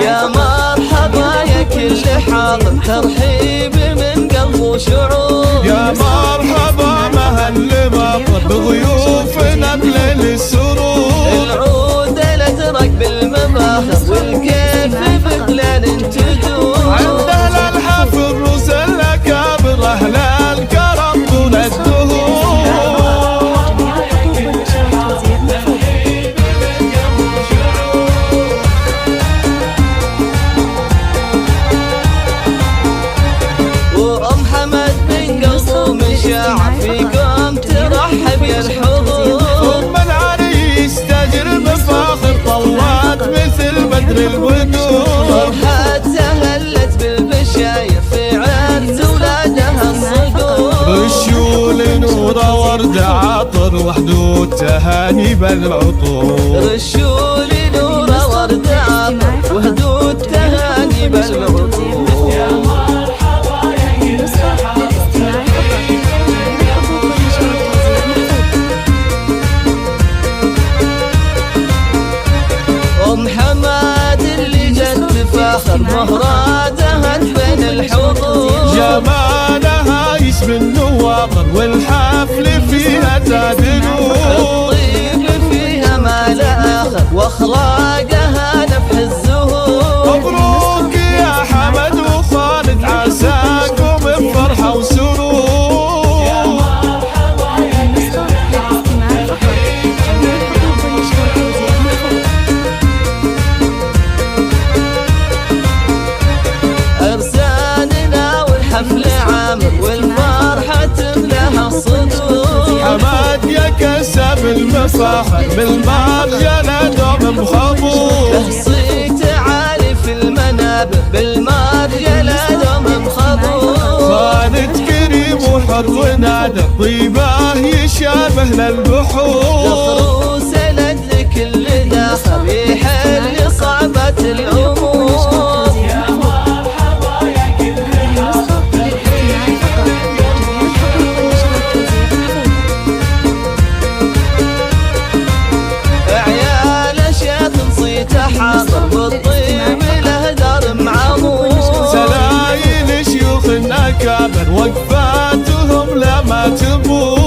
يا مرحبا يا كل حاضر، ترحيب من قلب وشعور. يا مرحبا مهل مطر بضيوفنا بليل السرور. العود الازرق بالمباخر والكيف بقلال تدور. عندنا الحفل روس الاكابر اهل الكرم طول الدهور. وام حمد من قلبه مشاعر فيكم ترحب يا الحضور. ام العريس تاج المفاخر طلعت مثل بدر البدور. فرحتها هلت بالبشاير في عرس ولادها الصقور. رشوا نوره ورد عطر وحدود تهاني بالعطور. رشوا نوره ورد عطر وحدود تهاني بالعطور. ام حماد اللي جت تفاخر مهراتها بين الحضور. جمالها يشبه النواقر والحفل فيها تدنور. الطيب فيها ما لا اخر واخلاقها نفح الزهور. مبروك يا حمد وخالد عساكم بفرحه وسرور. ارسالنا والحفل عامر والفرحه تملاها الصدور. حماد يا كسب المفاخر بالمرجله دوم مخبور. له صيت عالي في المنابر بالمرجله دوم مخبور. خالد كريم وحر ونادر طيبه يشابه للبحور. لخروس لكل داخل يحل صعبة الأمور. عيال شيخ صيته حاضر بالطيب له دار معمور. سلايل شيوخ اكابر وقفاتهم لما تبور.